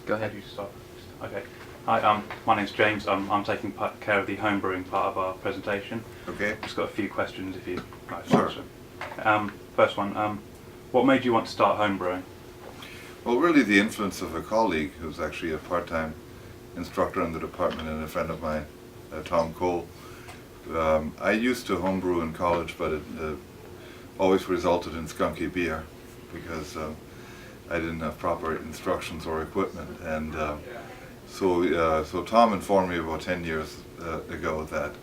Go ahead. You start. Okay. Hi, my name's James. I'm taking care of the home brewing part of our presentation. Okay. Just got a few questions if you'd like to Sure. answer. First one, what made you want to start home brewing? Well, really the influence of a colleague who's actually a part-time instructor in the department and a friend of mine, Tom Cole. I used to homebrew in college, but it always resulted in skunky beer because I didn't have proper instructions or equipment. And so Tom informed me about 10 years ago that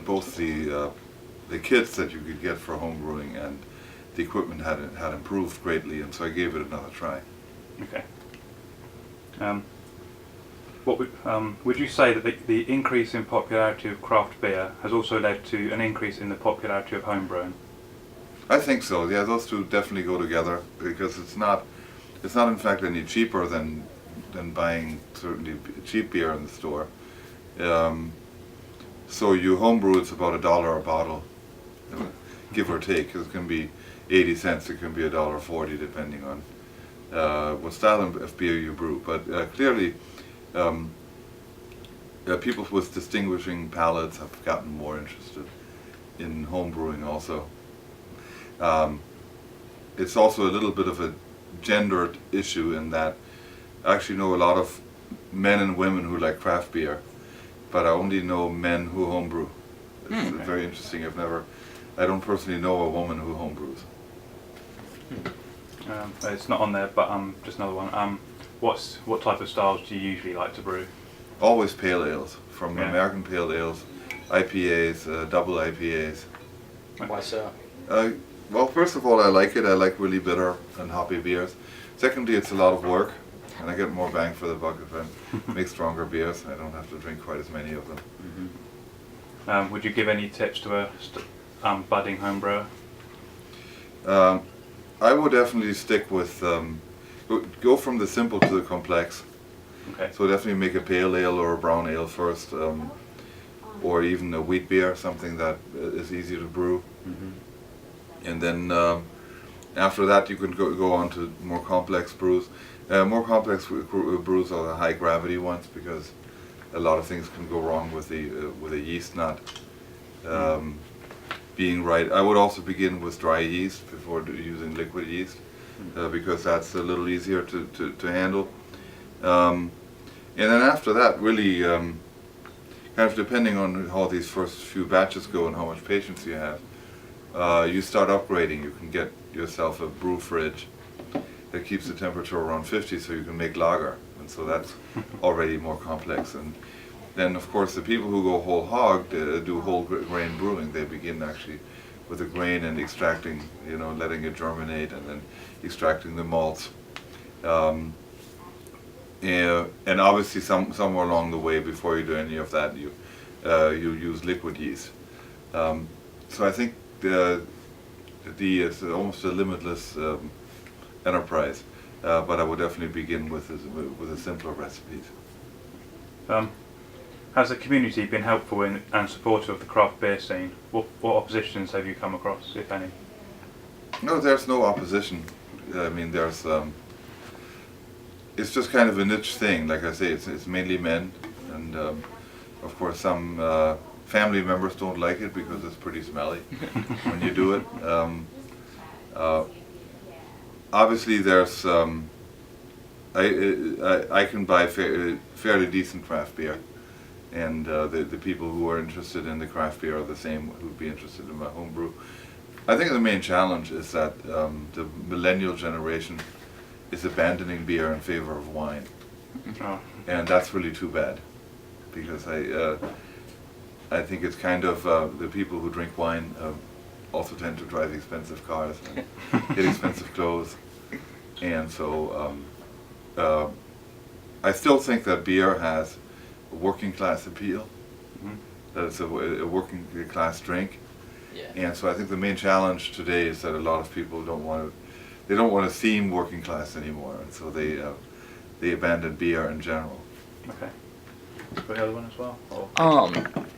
both the kits that you could get for homebrewing and the equipment had improved greatly, and so I gave it another try. Okay. What would you say that the increase in popularity of craft beer has also led to an increase in the popularity of home brewing? I think so. Yeah, those two definitely go together because it's not in fact any cheaper than buying certainly cheap beer in the store. So you homebrew, it's about $1 a bottle, give or take. It can be 80 cents, it can be $1.40 depending on what style of beer you brew. But clearly, people with distinguishing palates have gotten more interested in home brewing also. It's also a little bit of a gendered issue in that I actually know a lot of men and women who like craft beer, but I only know men who homebrew. It's very interesting. I don't personally know a woman who homebrews. It's not on there, but just another one. What type of styles do you usually like to brew? Always pale ales, from Yeah. American pale ales, IPAs, double IPAs. Why so? Well, first of all, I like it. I like really bitter and hoppy beers. Secondly, it's a lot of work, and I get more bang for the buck if I make stronger beers. I don't have to drink quite as many of them. Mm-hmm. Would you give any tips to a budding home brewer? I would definitely stick with, go from the simple to the complex. Okay. So definitely make a pale ale or a brown ale first, or even a wheat beer, something that is easy to brew. Mm-hmm. And then after that you can go on to more complex brews. More complex brews are the high gravity ones because a lot of things can go wrong with the yeast not being right. I would also begin with dry yeast before using liquid yeast because that's a little easier to handle. And then after that, really kind of depending on how these first few batches go and how much patience you have, you start upgrading. You can get yourself a brew fridge that keeps the temperature around 50 so you can make lager, and so that's already more complex. And then of course the people who go whole hog do whole grain brewing. They begin actually with the grain and extracting, letting it germinate and then extracting the malts. And obviously somewhere along the way before you do any of that you use liquid yeast. So I think it's almost a limitless enterprise, but I would definitely begin with the simpler recipes. Has the community been helpful and supportive of the craft beer scene? What oppositions have you come across, if any? No, there's no opposition. I mean, there's it's just kind of a niche thing. Like I say, it's mainly men, and of course some family members don't like it because it's pretty smelly when you do it. Obviously, there's I can buy fairly decent craft beer, and the people who are interested in the craft beer are the same who'd be interested in my homebrew. I think the main challenge is that the millennial generation is abandoning beer in favor of wine, and that's really too bad, because I think it's kind of the people who drink wine also tend to drive expensive cars and get expensive clothes, and so I still think that beer has a working class appeal, that it's a working class drink. Yeah. And so I think the main challenge today is that a lot of people don't want to seem working class anymore, and so they abandon beer in general. Okay. Got the other one as well? Or?